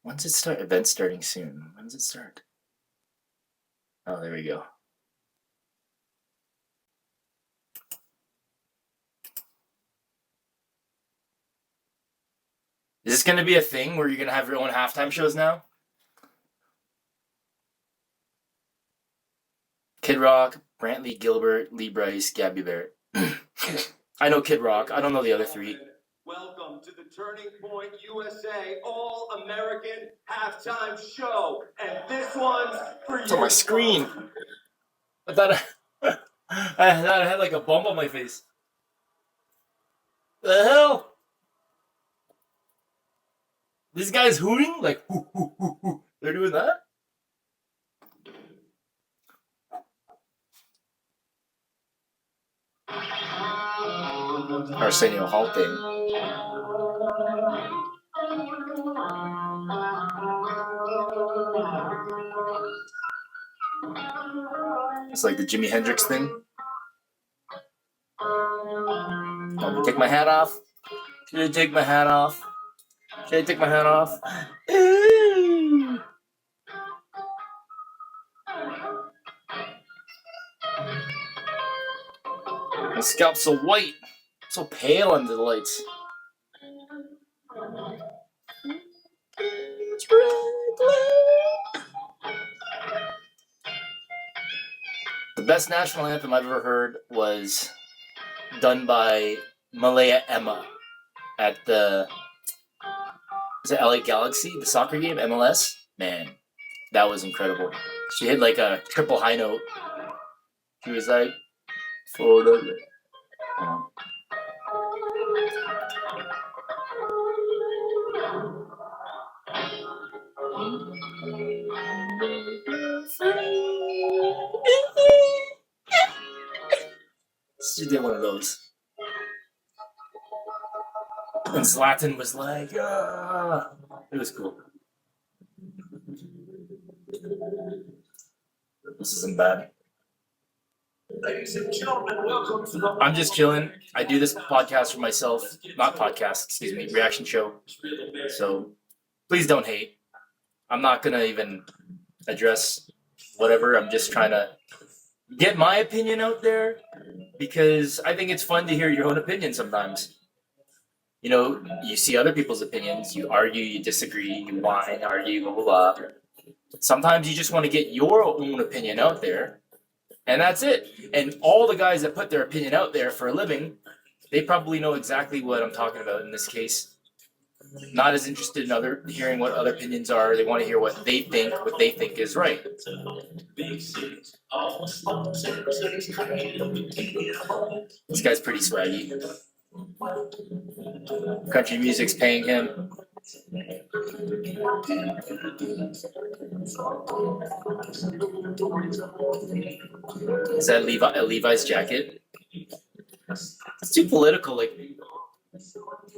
When's it start? Event starting soon. When does it start? Oh, there we go. Is this going to be a thing where you're going to have your own halftime shows now? Kid Rock, Brantley Gilbert, Lee Bryce, Gabby Barrett. I know Kid Rock. I don't know the other three. Welcome to the Turning Point USA All-American Halftime Show. And this one's for you. It's on my screen. I thought I had like a bump on my face. The hell? These guys hooting? Like, hoo, hoo, hoo, hoo. They're doing that? Arsenio halting. It's like the Jimi Hendrix thing. Let me take my hat off. Should I take my hat off? Should I take my hat off? Ooh. My scalp's so white, so pale under the lights. The best national anthem I've ever heard was done by Malaya Emma at the LA Galaxy, the soccer game, MLS. Man, that was incredible. She hit like a triple high note. She was like, for the... She did one of those. And Zlatan was like, ah. It was cool. This isn't bad. Ladies and gentlemen, welcome to the... I'm just chilling. I do this podcast for myself. Not podcast, excuse me, reaction show. So please don't hate. I'm not going to even address whatever. I'm just trying to get my opinion out there because I think it's fun to hear your own opinion sometimes. You know, you see other people's opinions, you argue, you disagree, you whine, argue, blah, blah, blah. Sometimes you just want to get your own opinion out there, and that's it. And all the guys that put their opinion out there for a living, they probably know exactly what I'm talking about in this case. Not as interested in hearing what other opinions are. They want to hear what they think is right. This guy's pretty swaggy. Country music's paying him. Is that Levi's jacket? It's too political. Like,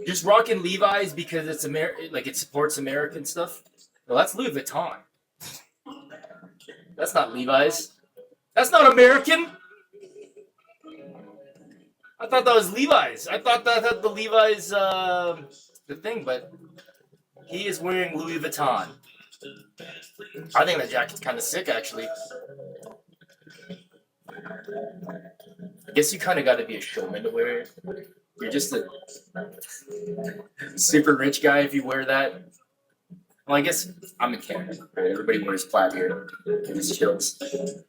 just rocking Levi's because it's like it supports American stuff. Well, that's Louis Vuitton. That's not Levi's. That's not American. I thought that was Levi's. I thought that had the Levi's the thing, but he is wearing Louis Vuitton. I think that jacket's kind of sick, actually. I guess you kind of got to be a showman to wear it. You're just a super rich guy if you wear that. Well, I guess I'm in Canada, right? Everybody wears plaid here. It just chills. It's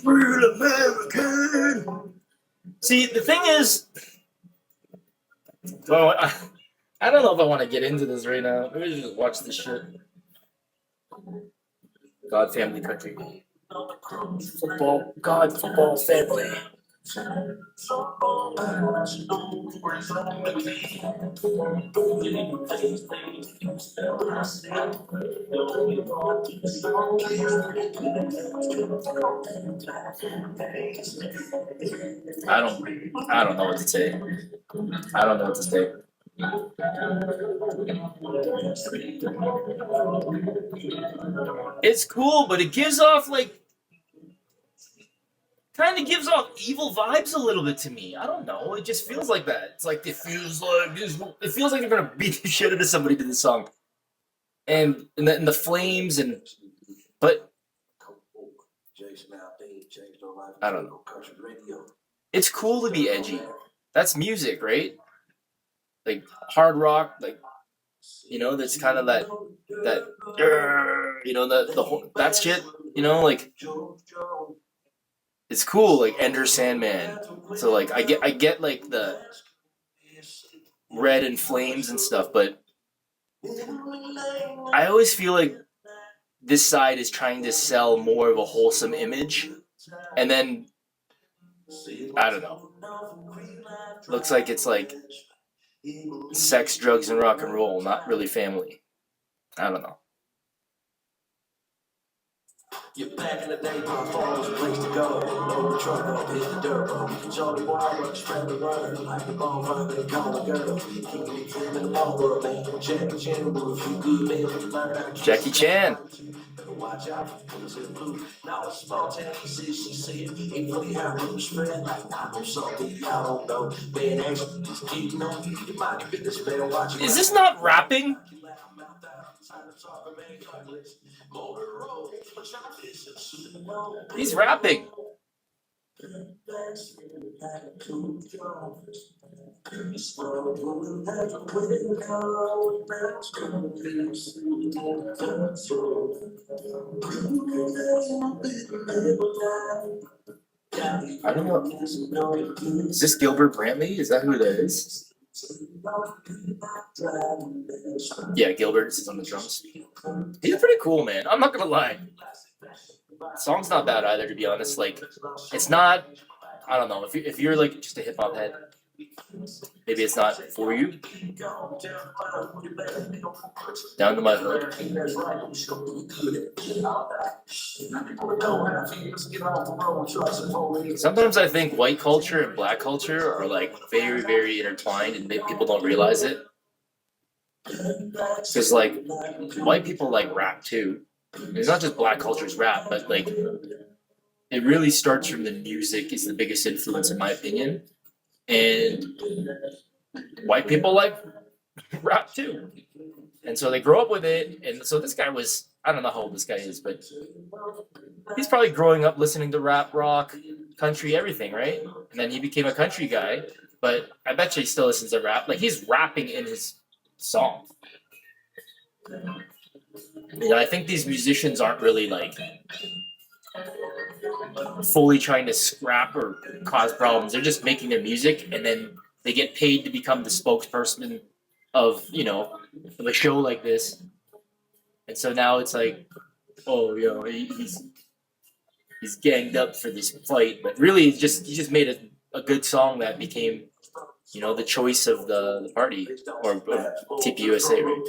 real American. See, the thing is, I don't know if I want to get into this right now. Maybe just watch this shit. God, family, country. Football, God, football, family. I don't know what to say. I don't know what to say. It's cool, but it gives off like kind of gives off evil vibes a little bit to me. I don't know. It just feels like that. It's like it feels like this. It feels like they're gonna beat the shit out of somebody to this song, and the flames and but I don't know. It's cool to be edgy. That's music, right? Like hard rock, like that's kind of that the whole that shit. Like it's cool, like Ender Sandman. So like I get like the red and flames and stuff, but I always feel like this side is trying to sell more of a wholesome image, and then I don't know. Looks like it's like sex, drugs, and rock and roll, not really family. I don't know. You're back in the day, my phone was a place to go. Load the truck up, hit the dirt road. Johnny Walker, spread the word. Like the bonfire, they call the girl. Keep me clean in the mall world, man. Jackie Chan, with a few good men, but you learn how to Jackie Chan. watch out for things in blue. Now it's small town, he said, ain't funny how rumors spread. Like, I know something y'all don't know. Man, actually, just keep on you mind your business, better watch it. Is this not rapping? He's rapping. I don't know. Is this Gilbert Brantley? Is that who that is? Yeah, Gilbert is on the drums. He's pretty cool, man. I'm not gonna lie. The song's not bad either, to be honest. Like, it's not. I don't know. If you're like just a hip hop head, maybe it's not for you. Down to my hood. Sometimes I think white culture and black culture are like very, very intertwined, and people don't realize it. Because like white people like rap too. It's not just black culture's rap, but like it really starts from the music is the biggest influence in my opinion. And white people like rap too. And so they grow up with it. And so this guy was, I don't know how old this guy is, but he's probably growing up listening to rap, rock, country, everything, right? And then he became a country guy. But I bet you he still listens to rap. Like he's rapping in his song. And I think these musicians aren't really like fully trying to scrap or cause problems. They're just making their music and then they get paid to become the spokesperson of, of a show like this. And so now it's like, oh, he's ganged up for this fight, but really he just made a good song that became the choice of the party or TPUSA, right?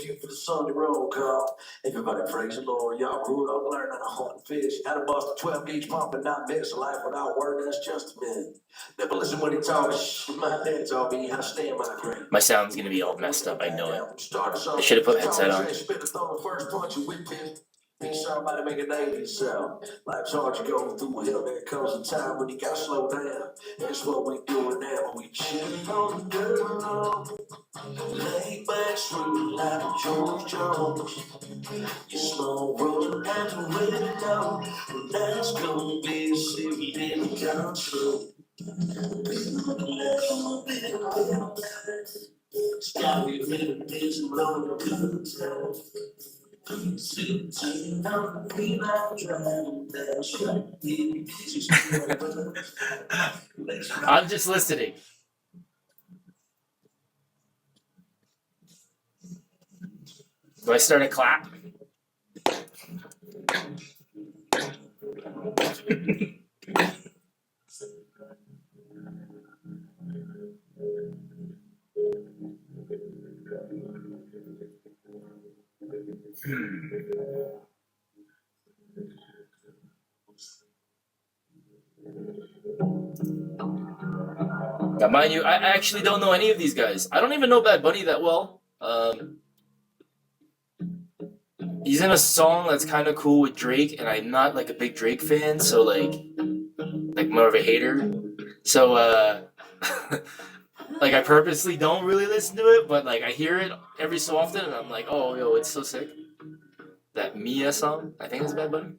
Everybody praise the Lord, y'all grew up learning how to hunt fish. Had to bust a 12 gauge pump and not miss a life without work, that's just a minute. Never listen when he talks, my dad taught me how to stand my ground. My sound's gonna be all messed up, I know it. I should have put a headset on. Somebody make a name for yourself. Life's hard to go through hell. There comes a time when you gotta slow down. That's what we doing now. We chillin' on the dirt. Lay back, street like George Jones. You slow rollin' and you ready to go. That's gonna be a city in control. It's gotta be really busy, blowing good time. I'm just listening. Do I start a clap? Now, mind you, I actually don't know any of these guys. I don't even know Bad Bunny that well. He's in a song that's kind of cool with Drake, and I'm not like a big Drake fan, so like more of a hater. So like I purposely don't really listen to it, but like I hear it every so often, and I'm like, oh, yo, it's so sick. That Mia song, I think it's Bad Bunny.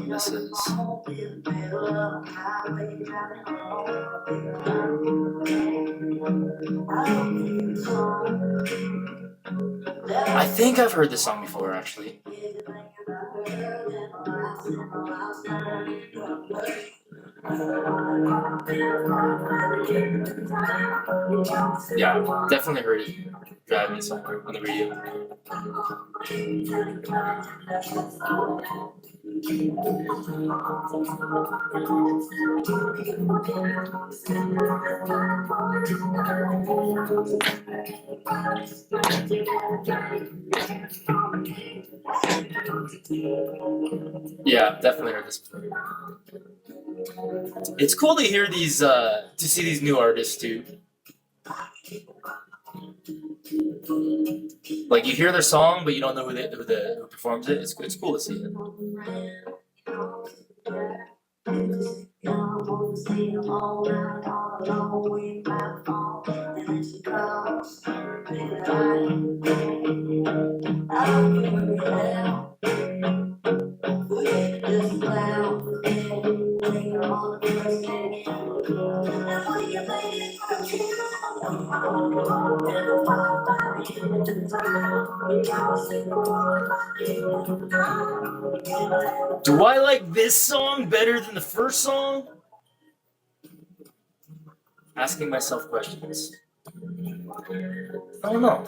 This is. I think I've heard this song before, actually. Yeah, definitely heard it driving somewhere on the radio. Yeah, definitely heard this before. It's cool to hear these, to see these new artists too. Like you hear their song, but you don't know who performs it. It's cool to see it. Do I like this song better than the first song? Asking myself questions. I don't know.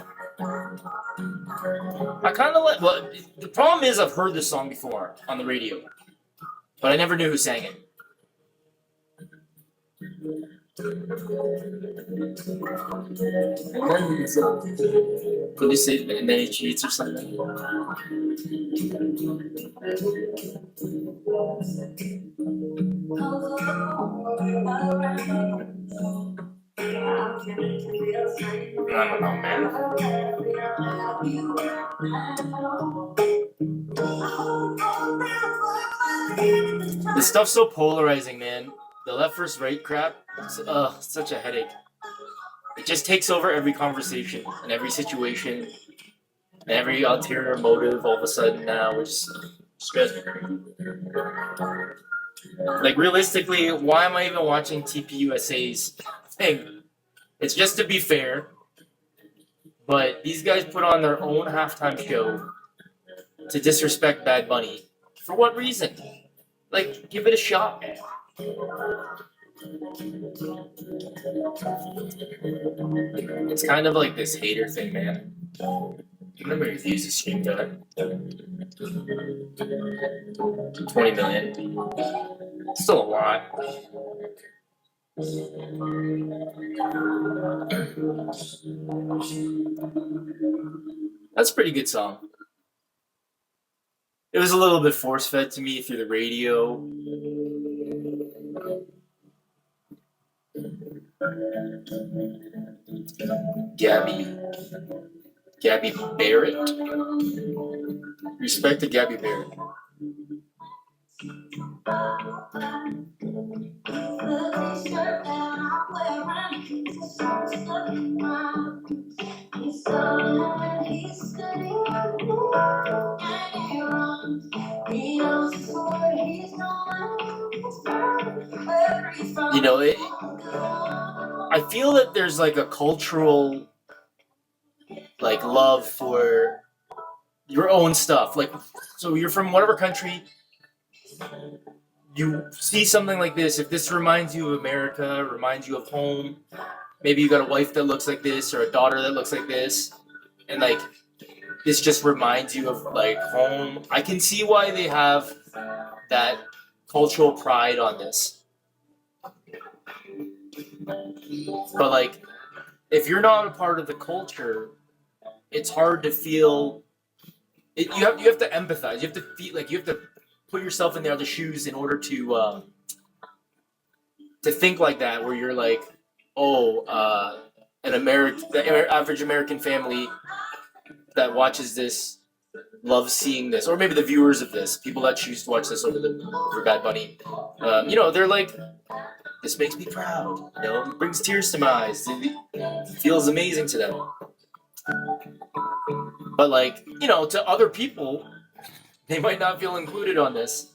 I kind of like. Well, the problem is I've heard this song before on the radio, but I never knew who sang it. Could you say and then he cheats or something? I don't know, man. This stuff's so polarizing, man. The left versus right crap, such a headache. It just takes over every conversation and every situation and every ulterior motive all of a sudden now, which stresses me. Like, realistically, why am I even watching TPUSA's thing? It's just to be fair, but these guys put on their own halftime show to disrespect Bad Bunny. For what reason? Like, give it a shot, man. It's kind of like this hater thing, man. Remember his views is streamed out 20 million. Still a lot. That's a pretty good song. It was a little bit force-fed to me through the radio. Gabby Barrett. Respect to Gabby Barrett. You know, I feel that there's like a cultural like love for your own stuff. Like, so you're from whatever country, you see something like this. If this reminds you of America, reminds you of home, maybe you got a wife that looks like this or a daughter that looks like this, and like this just reminds you of like home. I can see why they have that cultural pride on this. But like, if you're not a part of the culture, it's hard to feel you have to empathize. You have to feel like you have to put yourself in the other shoes in order to think like that. Where you're like, oh, the average American family that watches this loves seeing this, or maybe the viewers of this, people that choose to watch this over Bad Bunny, they're like, this makes me proud. It brings tears to my eyes. It feels amazing to them. But like, to other people, they might not feel included on this.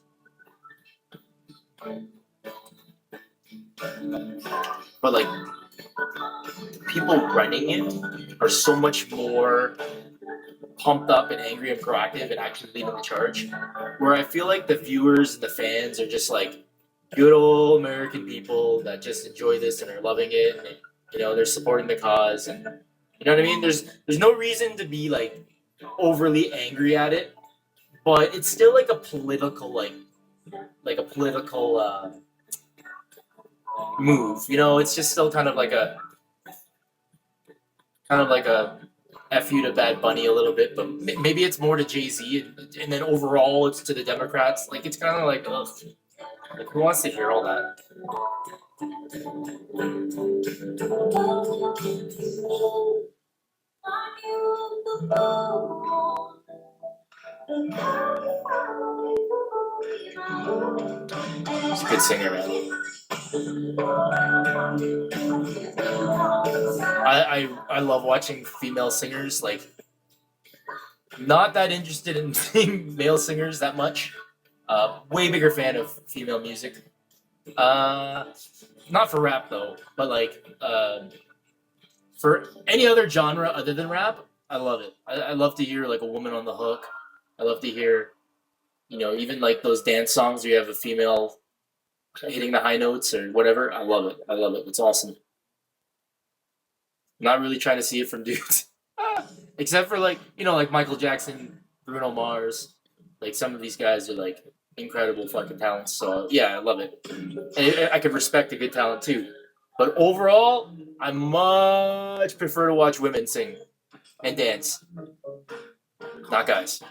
But like, people running it are so much more pumped up and angry and proactive and actually leading the charge. Where I feel like the viewers and the fans are just like good old American people that just enjoy this and are loving it, and they're supporting the cause, and you know what I mean. There's no reason to be like overly angry at it, but it's still like a political move. It's just still kind of like a F you to Bad Bunny a little bit, but maybe it's more to Jay-Z, and then overall it's to the Democrats. Like, it's kind of like, ugh. Like, who wants to hear all that? He's a good singer, man. I love watching female singers. Like, not that interested in seeing male singers that much. Way bigger fan of female music. Not for rap though, but like for any other genre other than rap, I love it. I love to hear like a woman on the hook. I love to hear, even like those dance songs where you have a female hitting the high notes or whatever. I love it. I love it. It's awesome. Not really trying to see it from dudes. Except for like, like Michael Jackson, Bruno Mars. Like, some of these guys are like incredible fucking talents. So yeah, I love it. And I could respect a good talent too. But overall, I much prefer to watch women sing and dance, not guys.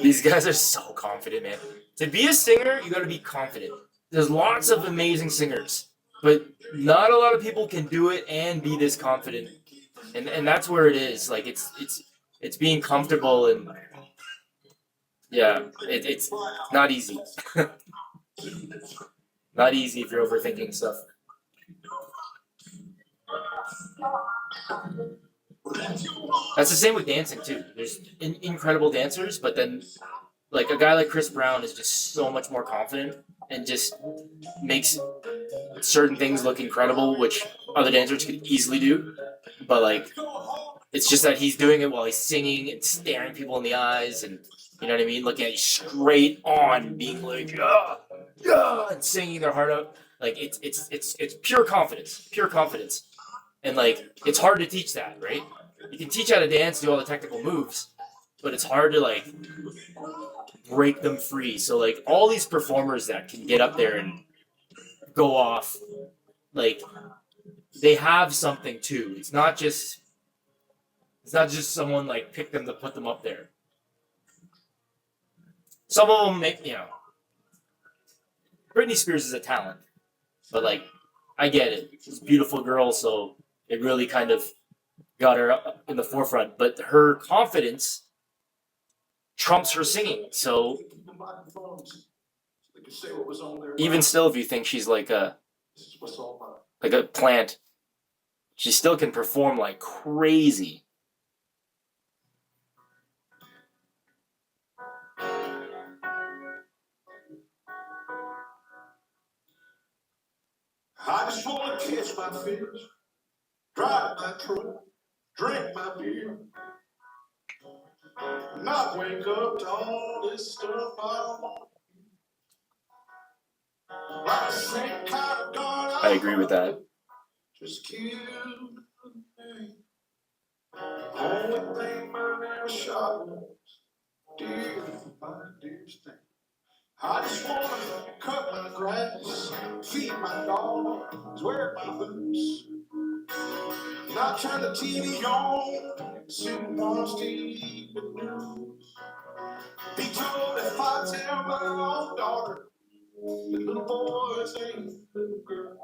These guys are so confident, man. To be a singer, you gotta be confident. There's lots of amazing singers, but not a lot of people can do it and be this confident. And that's where it is. Like, it's being comfortable, and yeah, it's not easy. Not easy if you're overthinking stuff. That's the same with dancing too. There's incredible dancers, but then like a guy like Chris Brown is just so much more confident and just makes certain things look incredible, which other dancers could easily do. But like, it's just that he's doing it while he's singing and staring people in the eyes, and you know what I mean, looking at you straight on, being like, yeah, yeah, and singing their heart out. Like, it's pure confidence, and like, it's hard to teach that, right? You can teach how to dance, do all the technical moves, but it's hard to like break them free. So like, all these performers that can get up there and go off, like, they have something too. It's not just someone like picked them to put them up there. Some of them make, Britney Spears is a talent, but like, I get it. She's a beautiful girl, so it really kind of got her up in the forefront. But her confidence trumps her singing. So even still, if you think she's like a plant, she still can perform like crazy. I just wanna catch my fish, drive my truck, drink my beer, not wake up to all this stuff I don't want. Like the same kind of gun I agree with that. just killed me. Only thing my never shot was dear, my dearest thing. I just wanna cut my grass, feed my dogs, wear my boots. Not turn the TV on, soon watch TV news. Be told if I tell my own daughter, the little boys ain't little girls.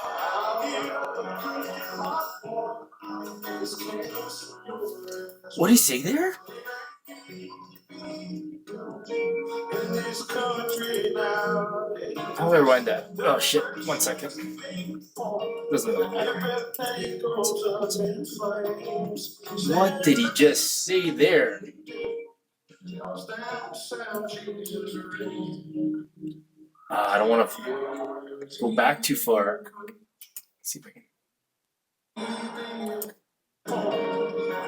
I'll give up the Christian life. This chaos. What did he say there? In this country now. How do I rewind that? Oh shit! 1 second. Doesn't matter. What did he just say there? I don't want to go back too far. Let's see if I can.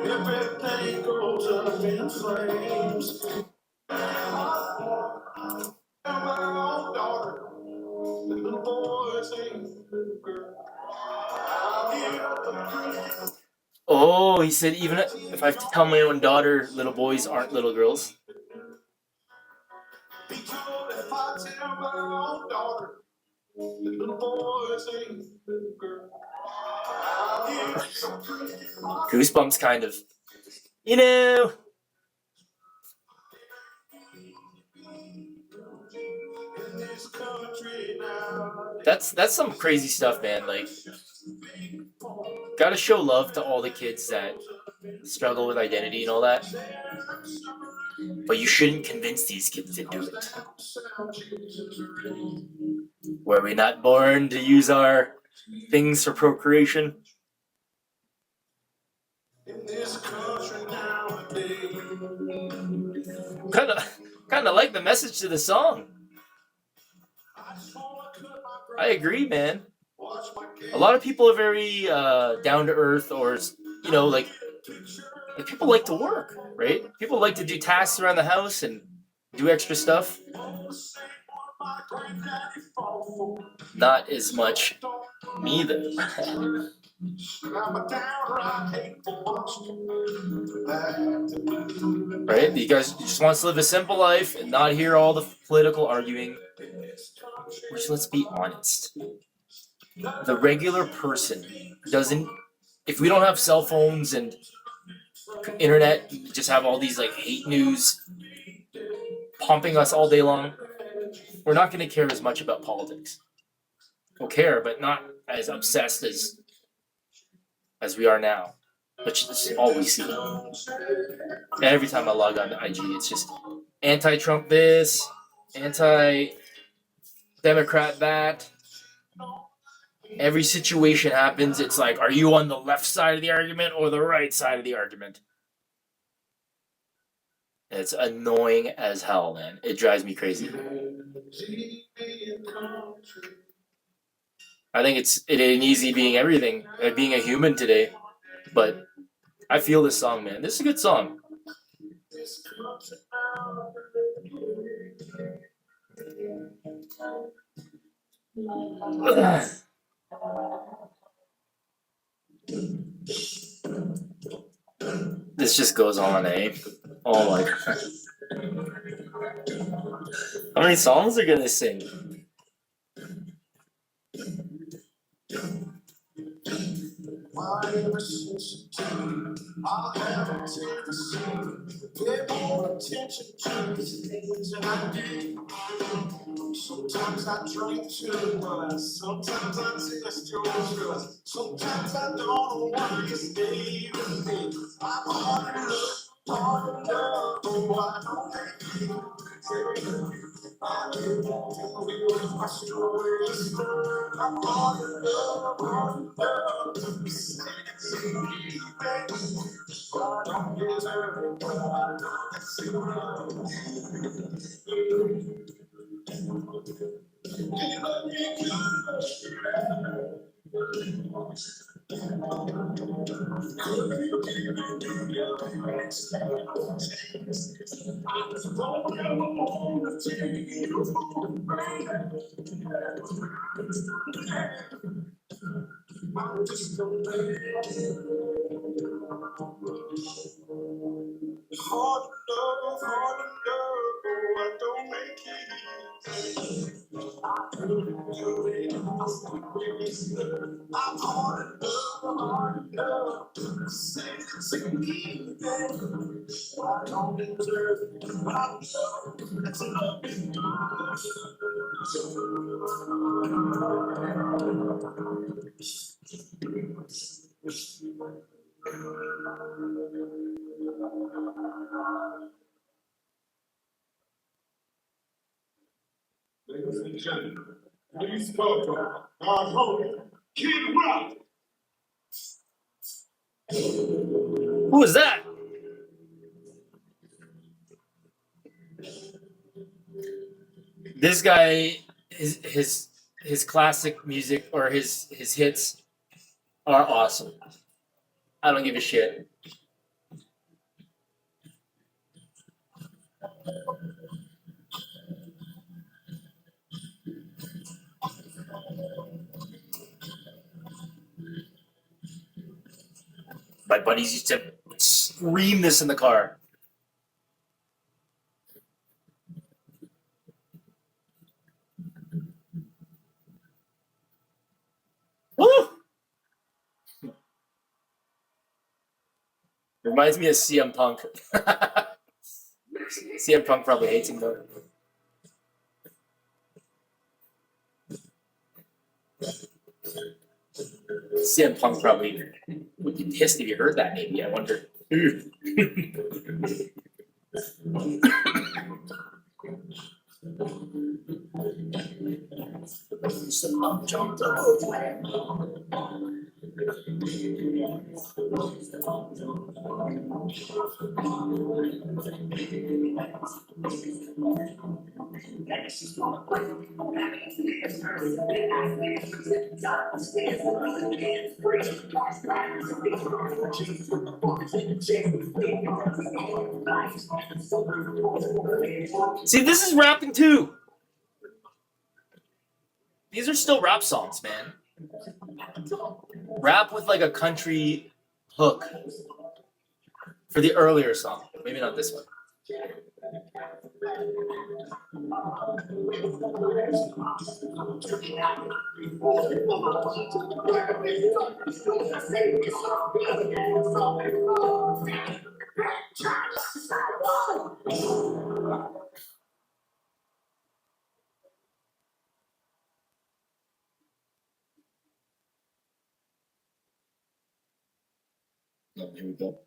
Everything goes up in flames. My daughter, the little boys ain't little girls. Oh, he said even if I have to tell my own daughter little boys aren't little girls. Be told if I tell my own daughter, the little boys ain't little girls. Goosebumps, kind of. You know. That's some crazy stuff, man. Like, gotta show love to all the kids that struggle with identity and all that. But you shouldn't convince these kids to do it. Were we not born to use our things for procreation? Kind of like the message to the song. I agree, man. A lot of people are very down to earth, or like people like to work, right? People like to do tasks around the house and do extra stuff. Not as much me though. Right? You guys just want to live a simple life and not hear all the political arguing. Which, let's be honest, the regular person doesn't. If we don't have cell phones and internet, just have all these like hate news pumping us all day long, we're not going to care as much about politics. We'll care, but not as obsessed as we are now, which is all we see. And every time I log on to IG, it's just anti-Trump this, anti-Democrat that. Every situation happens, it's like, are you on the left side of the argument or the right side of the argument? And it's annoying as hell, man. It drives me crazy. I think it ain't easy being everything, being a human today. But I feel this song, man. This is a good song. This just goes on, eh? Oh my god. How many songs are gonna sing? Sometimes I drink too much, sometimes I test your trust, sometimes I don't want to stay with me. I'm hard enough, oh, I don't make you. I do with my stories. I'm hard enough, I don't deserve it, but I don't hard enough, oh, I don't make it. Ladies and gentlemen, please welcome our host, Kid Rock. Who is that? This guy, his classic music or his hits are awesome. I don't give a shit. My buddies used to scream this in the car. Woo! Reminds me of CM Punk. CM Punk probably hates him though. CM Punk probably would be pissed if you heard that. Maybe I wonder. See, this is rapping too. These are still rap songs, man. Rap with like a country hook for the earlier song. Maybe not this one. Oh, here we go.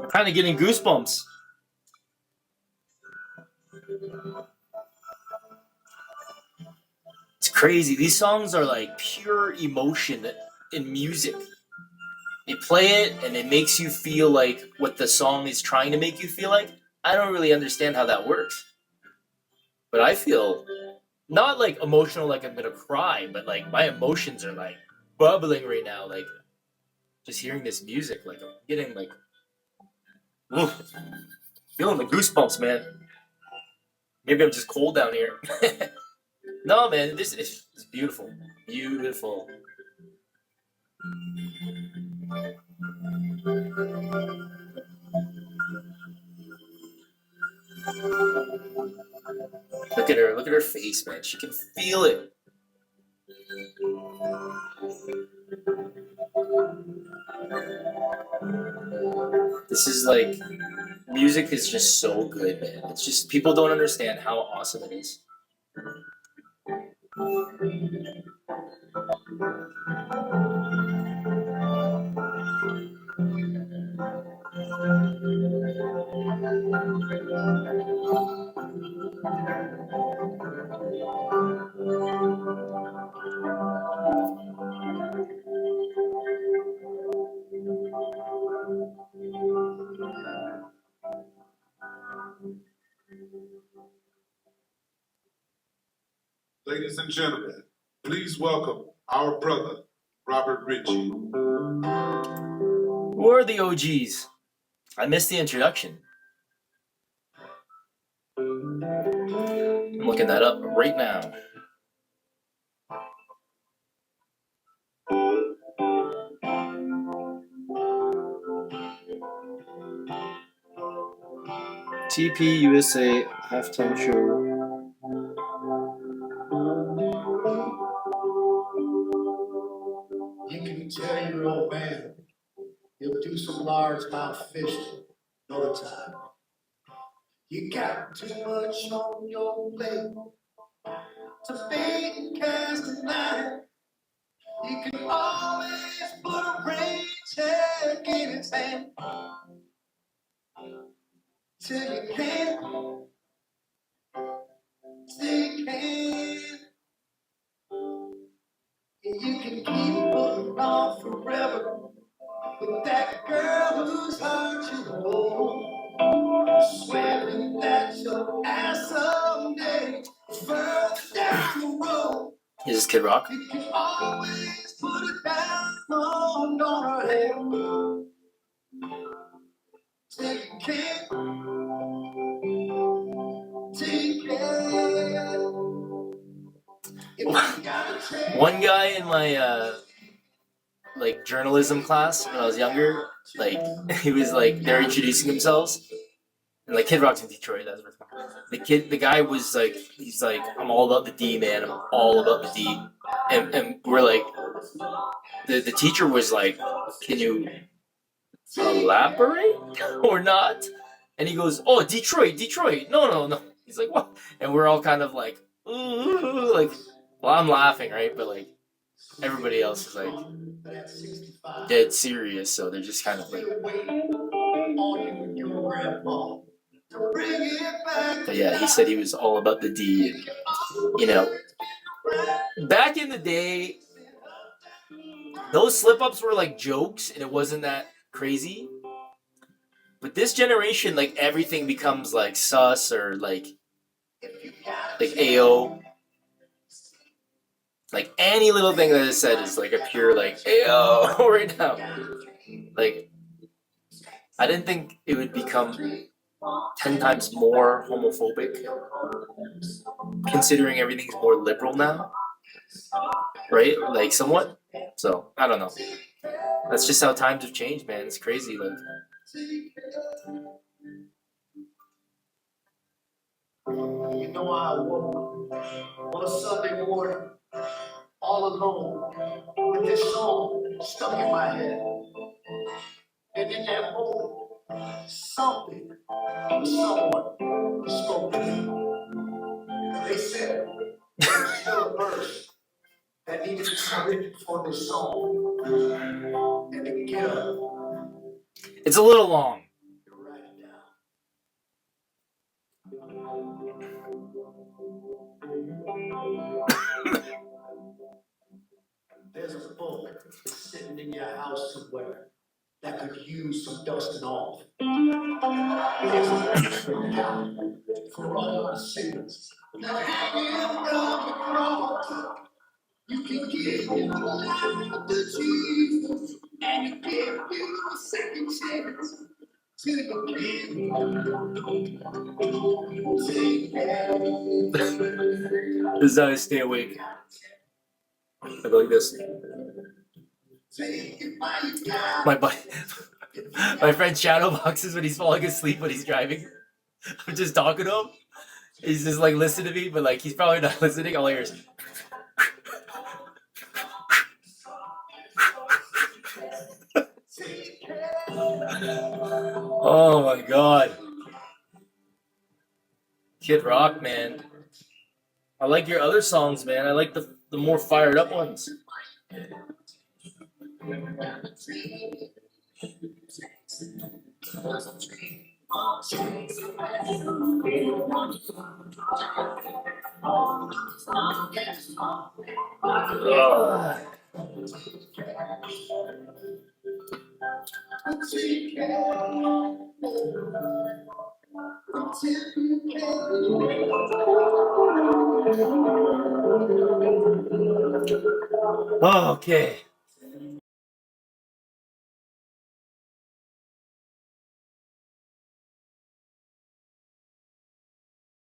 I'm kind of getting goosebumps. It's crazy. These songs are like pure emotion in music. You play it and it makes you feel like what the song is trying to make you feel like. I don't really understand how that works. But I feel not like emotional, like I'm gonna cry, but like my emotions are like bubbling right now. Like just hearing this music, like I'm getting like, oof, feeling the goosebumps, man. Maybe I'm just cold down here. No, man, this is beautiful. Beautiful. Look at her. Look at her face, man. She can feel it. This is like, music is just so good, man. It's just, people don't understand how awesome it is. Ladies and gentlemen, please welcome our brother, Robert Ritchie. Who are the OGs? I missed the introduction. I'm looking that up right now. TPUSA halftime show. You can tell your old man he'll do some largemouth fishing another time. You got too much on your plate to bait and cast a line. You can always put a rain check in his hand till you can't, till you can't. And you can keep putting on forever with that girl whose heart you hold. Swearing that your ass someday further down the road. Is this Kid Rock? You can always put it down on her head till you can't, till you can't. One guy in my like journalism class when I was younger, like he was like they're introducing themselves, and like Kid Rock's in Detroit. That's what the guy was like. He's like, I'm all about the D, man. I'm all about the D, and we're like, the teacher was like, can you elaborate or not? And he goes, oh, Detroit. No. He's like, what? And we're all kind of like, ooh, like, well, I'm laughing, right? But like, everybody else is like dead serious, so they're just kind of like. But yeah, he said he was all about the D, and you know, back in the day, those slip-ups were like jokes, and it wasn't that crazy. But this generation, like everything becomes like sus or like AO. Like any little thing that is said is like a pure like AO right now. Like I didn't think it would become 10 times more homophobic, considering everything's more liberal now, right? Like somewhat. So I don't know. That's just how times have changed, man. It's crazy. Like. You know how I woke on a Sunday morning, all alone, with this song stuck in my head. And in that moment, something, someone spoke to me. They said, there's still a verse that needed to be written for this song. And to get up. It's a little long. Write it down. There's a book sitting in your house somewhere that could use some dusting off. There's a book for all our sins. Hanging around the cross. You can give your life to Jesus, and He give you a second chance to This is how I stay awake. I go like this. My friend shadow boxes when he's falling asleep when he's driving. I'm just talking to him. He's just like listening to me, but like he's probably not listening. All I hear is. Oh my god. Kid Rock, man. I like your other songs, man. I like the more fired up ones. Oh, okay.